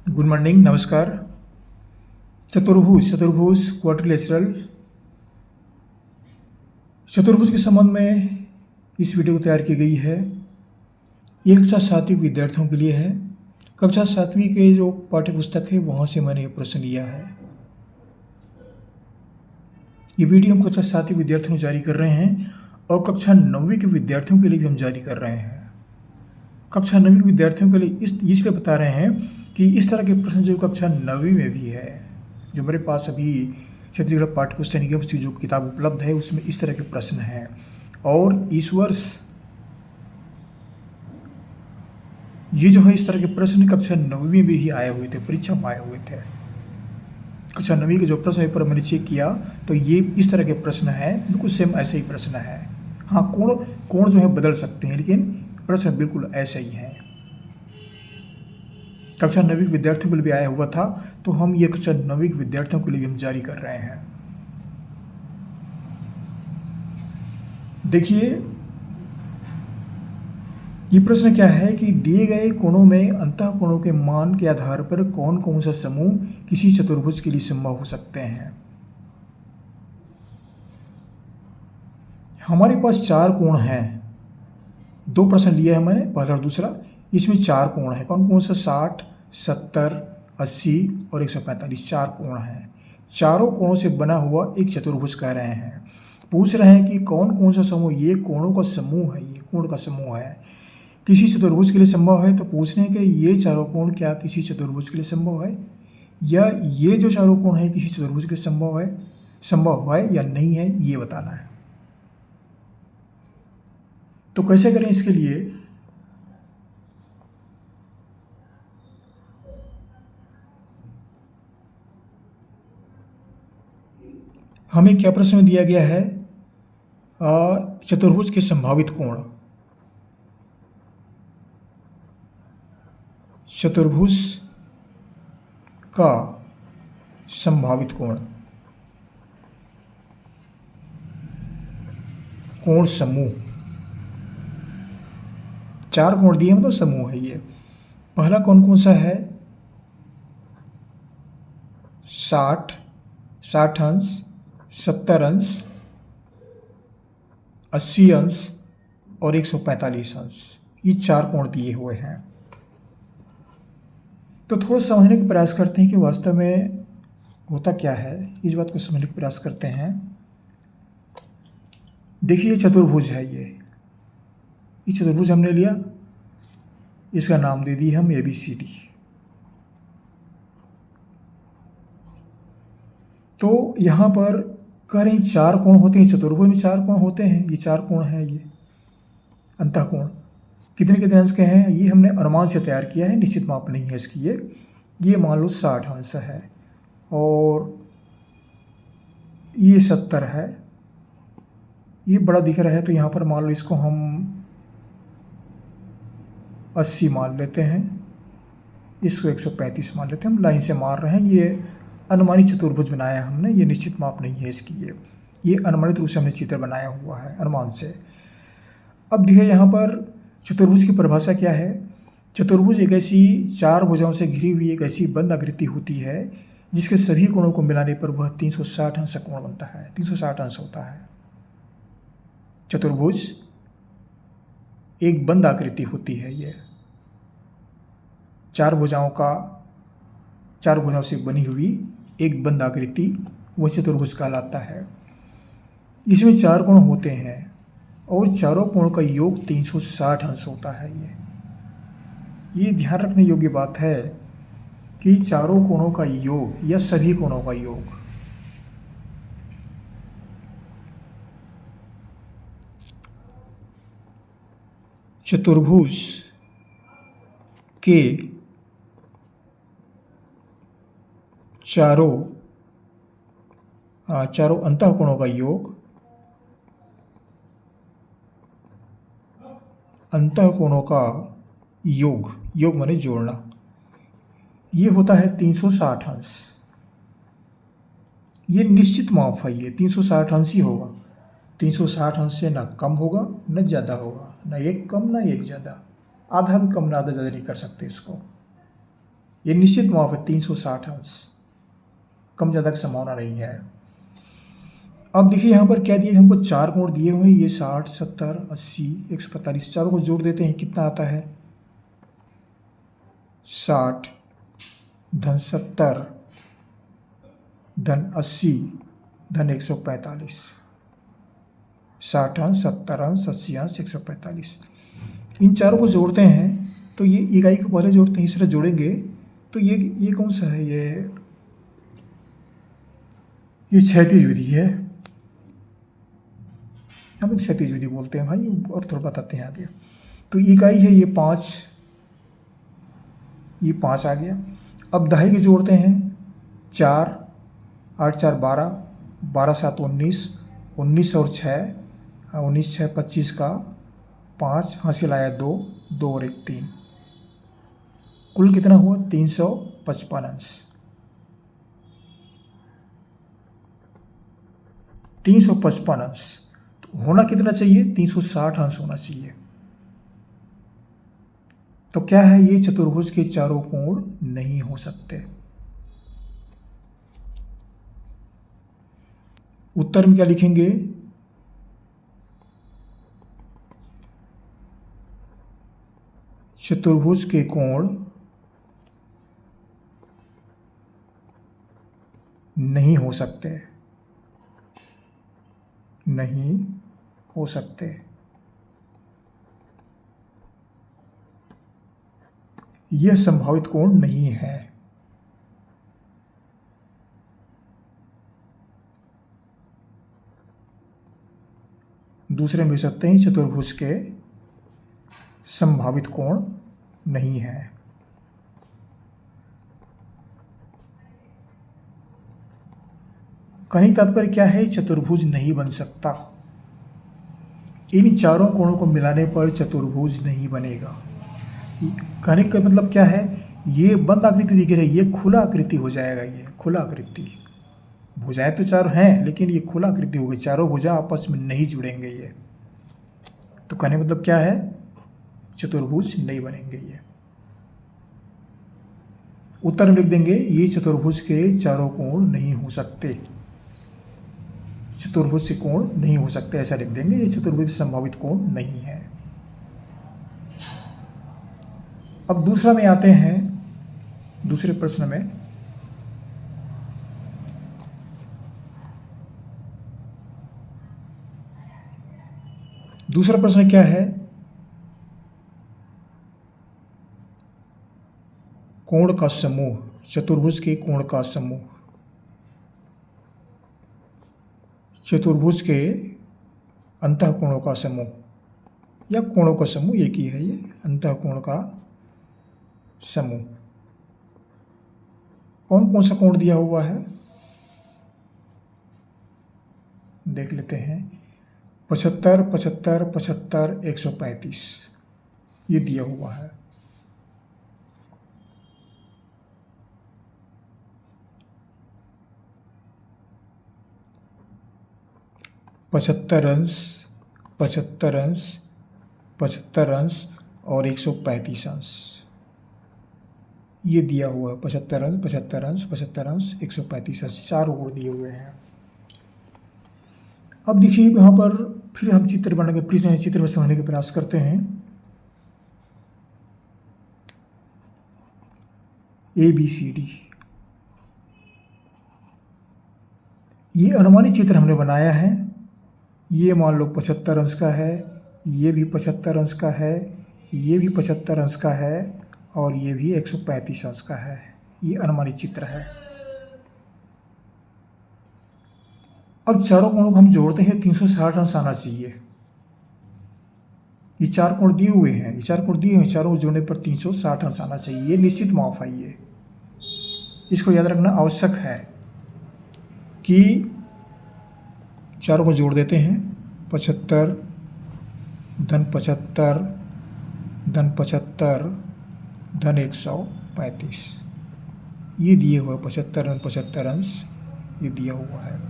Good morning, नमस्कार। चतुर्भुज quadrilateral चतुर्भुज के संबंध में इस वीडियो को तैयार की गई है। ये कक्षा 7वीं विद्यार्थियों के लिए है। कक्षा 7वीं के जो पाठ्य पुस्तक है वहाँ से मैंने ये प्रश्न लिया है। ये वीडियो हम कक्षा 7वीं विद्यार्थियों को जारी कर रहे हैं और कक्षा 9वीं के विद्यार्थियों के लिए भी हम जारी कर रहे हैं। कक्षा 9वीं के विद्यार्थियों के लिए इसलिए बता रहे हैं कि इस तरह के प्रश्न जो कक्षा 9वीं में भी है, जो मेरे पास अभी छत्तीसगढ़ पाठ्य पुस्तक निगम से जो किताब उपलब्ध है उसमें इस तरह के प्रश्न हैं। और इस वर्ष ये जो है इस तरह के प्रश्न कक्षा 9वीं में ही आए हुए थे, परीक्षा में आए हुए थे। कक्षा 9वीं के जो प्रश्न पेपर मैंने चेक किया तो ये इस तरह के प्रश्न हैं, बिल्कुल सेम ऐसे ही प्रश्न है। हाँ, कोण जो है बदल सकते हैं लेकिन प्रश्न बिल्कुल ऐसे ही हैं। कक्षा 9वीं के विद्यार्थियों के लिए भी आया हुआ था, तो हम ये कक्षा 9वीं के विद्यार्थियों के लिए भी हम जारी कर रहे हैं। देखिए, ये प्रश्न क्या है कि दिए गए कोणों में अंतःकोणों के मान के आधार पर कौन कौन सा समूह किसी चतुर्भुज के लिए संभव हो सकते हैं। हमारे पास 4 कोण हैं। 2 प्रश्न लिए हैं मैंने, पहला और दूसरा। इसमें 4 कोण हैं। कौन कौन सा? 60, 70, 80 और 145। 4 कोण हैं। चारों कोणों से बना हुआ एक चतुर्भुज कह रहे हैं। पूछ रहे हैं कि कौन कौन सा समूह, ये कोणों का समूह है, ये कोण का समूह है, किसी चतुर्भुज के लिए संभव है। तो पूछ रहे हैं कि ये चारों कोण क्या किसी चतुर्भुज के लिए संभव है, या ये जो चारों कोण है किसी चतुर्भुज के लिए संभव है या नहीं है, ये बताना है। तो कैसे करें इसके लिए? हमें क्या प्रश्न में दिया गया है? चतुर्भुज के संभावित कोण। चतुर्भुज का संभावित कोण, कोण समूह। 4 कोण दिए मतलब समूह है ये। पहला कौन कौन सा है? 60 अंश, 70 अंश, 80 अंश और 145 अंश। ये 4 कोण दिए हुए हैं। तो थोड़ा समझने का प्रयास करते हैं कि वास्तव में होता क्या है। इस बात को समझने का प्रयास करते हैं। देखिए, चतुर्भुज है ये चतुर्भुज हमने लिया, इसका नाम दे दिए हम ABCD। तो यहाँ पर कह रहे हैं 4 कोण होते हैं चतुर्भुज में, 4 कोण होते हैं। ये 4 कोण हैं। ये अंतःकोण कितने कितने अंश के हैं ये हमने अनुमान से तैयार किया है, निश्चित माप नहीं है इसकी। ये मान लो 60 अंश है और ये 70 है। ये बड़ा दिख रहा है तो यहाँ पर मान लो इसको हम 80 मान लेते हैं, इसको 135 मान लेते हैं। हम लाइन से मार रहे हैं। ये अनुमानित चतुर्भुज बनाया हमने, ये निश्चित माप नहीं है इसकी। ये अनुमानित रूप से हमने चित्र बनाया हुआ है अनुमान से। अब देखिए यहाँ पर चतुर्भुज की परिभाषा क्या है। चतुर्भुज एक ऐसी 4 भुजाओं से घिरी हुई एक ऐसी बंद आकृति होती है जिसके सभी कोणों को मिलाने पर वह 360 अंश का कोण बनता है। 360 अंश होता है। चतुर्भुज एक बंद आकृति होती है। ये 4 भुजाओं से बनी हुई एक बंद आकृति वह चतुर्भुज कहलाता है। इसमें 4 कोण होते हैं और चारों कोणों का योग 360 अंश होता है। ये ध्यान रखने योग्य बात है कि चारों कोणों का योग या सभी कोणों का योग। चतुर्भुज के चारों अंतःकोणों का योग, अंतःकोणों का योग माने जोड़ना, ये होता है 360 अंश। ये निश्चित माप है। ये 360 अंश ही होगा। 360 अंश से ना कम होगा न ज़्यादा होगा, ना एक कम ना एक ज़्यादा। आधा भी कम ना आधा ज़्यादा नहीं कर सकते इसको। ये निश्चित माप है 360 अंश, कम ज़्यादा की संभावना नहीं है। अब देखिए यहाँ पर क्या दिए, हमको चार कोण दिए हुए हैं, ये 60, 70, 80, 145, चारों को जोड़ देते हैं, कितना आता है 60 धन 70 धन 80 धन 145, 60 अंश, 70 अंश, 80 अंश, 145। इन चारों को जोड़ते हैं तो ये इकाई को पहले जोड़ते हैं, इस तरह जोड़ेंगे तो ये कौन सा है, ये क्षैतिज विधि है, हम लोग क्षैतिज विधि बोलते हैं भाई, और थोड़ा बताते हैं आगे। तो इकाई है ये 5, ये 5 आ गया। अब दहाई के जोड़ते हैं, 4, 8 4 12, 12 7 19, 19 और 6, 19 6 25 का 5, हासिल आया 2, 2 और 1 3, कुल कितना हुआ 355 अंश। 355 अंश तो होना कितना चाहिए, 360 अंश होना चाहिए। तो क्या है, ये चतुर्भुज के चारों कोण नहीं हो सकते। उत्तर में क्या लिखेंगे, चतुर्भुज के कोण नहीं हो सकते, नहीं हो सकते। यह संभावित कोण नहीं है। दूसरे में लिख सकते हैं, चतुर्भुज के संभावित कोण नहीं है। कहने का तात्पर्य क्या है, चतुर्भुज नहीं बन सकता। इन चारों कोणों को मिलाने पर चतुर्भुज नहीं बनेगा। कहने का मतलब क्या है, ये बंद आकृति दिख रही है, ये खुला आकृति हो जाएगा, ये खुला आकृति। भुजाएं तो चार हैं लेकिन ये खुला आकृति होगी, चारों भुजा आपस में नहीं जुड़ेंगे ये। तो कहने मतलब क्या है, चतुर्भुज नहीं बनेंगे ये। उत्तर में लिख देंगे, ये चतुर्भुज के चारों कोण नहीं हो सकते, चतुर्भुज से कोण नहीं हो सकते, ऐसा लिख देंगे, ये चतुर्भुज संभावित कोण नहीं है। अब दूसरा में आते हैं, दूसरे प्रश्न में। दूसरा प्रश्न क्या है, कोण का समूह, चतुर्भुज के कोण का समूह, चतुर्भुज के अंतःकोणों का समूह या कोणों का समूह एक ही है, ये अंतःकोण का समूह। कौन कौन सा कोण दिया हुआ है देख लेते हैं। 75 75 75 135 ये दिया हुआ है। पचहत्तर अंश, 75 अंश, 75 अंश और 135 अंश ये दिया हुआ है। 75 अंश, 75 अंश, 75 अंश, 135 अंश, चार कोण दिए हुए हैं। अब देखिए यहाँ पर फिर हम चित्र बनाने के चित्र में समझने का प्रयास करते हैं। ABCD ये अनुमानित चित्र हमने बनाया है। ये मान लो 75 अंश का है, ये भी 75 अंश का है, ये भी 75 अंश का है और ये भी 135 अंश का है। ये अनुमानित चित्र है। अब चारों कोणों को हम जोड़ते हैं, 360 अंश आना चाहिए। ये चार कोण दिए हुए हैं, ये चार कोण दिए हुए हैं, चारों को जोड़ने पर 360 अंश आना चाहिए। ये निश्चित माप है, ये इसको याद रखना आवश्यक है कि चारों को जोड़ देते हैं। 75 धन 75 धन 75 धन 135 ये दिए हुए 75 धन 75 अंश ये दिया हुआ है।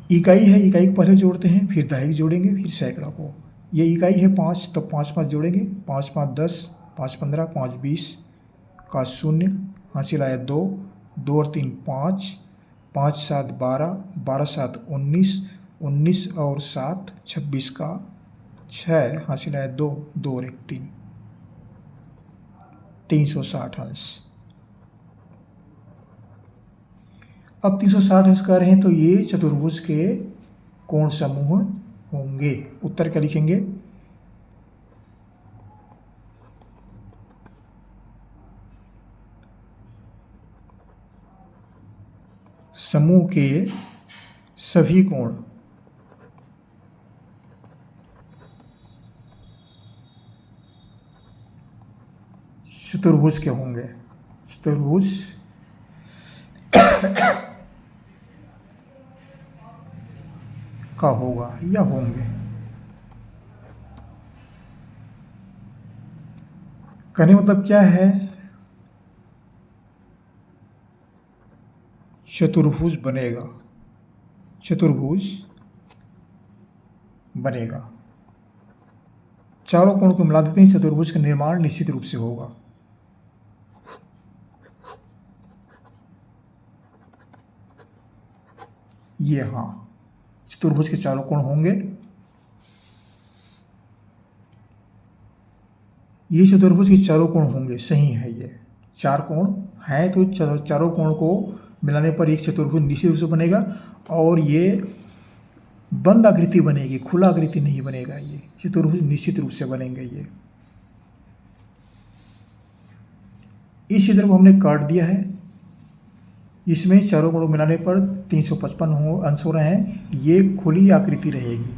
इकाई है, इकाई को पहले जोड़ते हैं, फिर दहाई जोड़ेंगे, फिर सैकड़ा को। ये इकाई है 5 तो 5 5 जोड़ेंगे, 5 5 10, 5 15, 5 20, का शून्य, हासिल आया 2, 2 और 3 5, 5 7 12, 12 7 19, 19 और 7 26 का 6, हासिल आया 2, 2 और 1 3, 360 अंश। अब 360 अंश कर रहे हैं तो ये चतुर्भुज के कोण समूह होंगे। उत्तर क्या लिखेंगे? समूह के सभी कोण चतुर्भुज के होंगे। चतुर्भुज का होगा या होंगे। कहने मतलब क्या है? चतुर्भुज बनेगा, चतुर्भुज बनेगा। चारों कोण को मिला देते हैं, चतुर्भुज का निर्माण निश्चित रूप से होगा। ये हाँ, चतुर्भुज के चारों कोण होंगे। ये चतुर्भुज के चारों कोण होंगे, सही है। ये 4 कोण हैं तो चारों कोण को मिलाने पर एक चतुर्भुज निश्चित रूप से बनेगा। और ये बंद आकृति बनेगी, खुला आकृति नहीं बनेगा। ये चतुर्भुज निश्चित रूप से बनेंगे। ये इस चित्र को हमने काट दिया है। इसमें चारों कोणों को मिलाने पर 355 अंश हो रहे हैं। ये खुली आकृति रहेगी।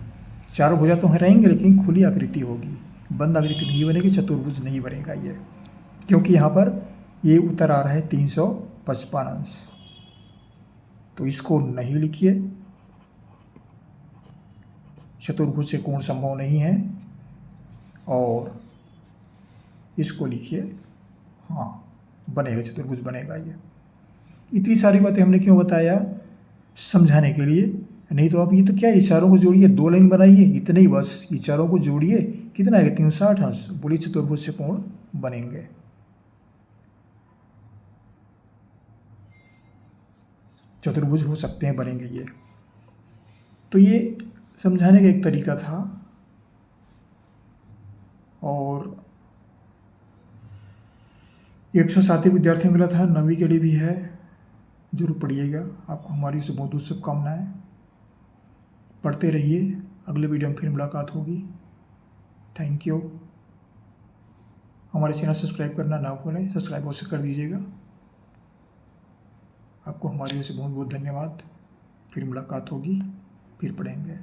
चारों भुजा तो रहेंगे लेकिन खुली आकृति होगी, बंद आकृति नहीं बनेगी, चतुर्भुज नहीं बनेगा ये, क्योंकि यहाँ पर ये उत्तर आ रहा है 355 अंश। तो इसको नहीं लिखिए, चतुर्भुज से कोण संभव नहीं है। और इसको लिखिए, हाँ बनेगा, चतुर्भुज बनेगा ये। इतनी सारी बातें हमने क्यों बताया? समझाने के लिए। नहीं तो आप ये तो क्या, ये चारों को जोड़िए, 2 लाइन बनाइए, इतने ही बस। ये चारों को जोड़िए, कितना आएगा? 360 अंश। बोलिए चतुर्भुज से कोण बनेंगे। चतुर्भुज हो सकते हैं, बनेंगे ये। तो ये समझाने का एक तरीका था। और 107 विद्यार्थियों के लिए था, 9वीं के लिए भी है। जरूर पढ़िएगा, आपको हमारी से बहुत बहुत शुभकामनाएं। पढ़ते रहिए, अगले वीडियो में फिर मुलाकात होगी। Thank you. हमारे चैनल सब्सक्राइब करना ना भूलें, सब्सक्राइब अवश्य कर दीजिएगा। आपको हमारी ओर से बहुत बहुत धन्यवाद। फिर मुलाकात होगी, फिर पढ़ेंगे।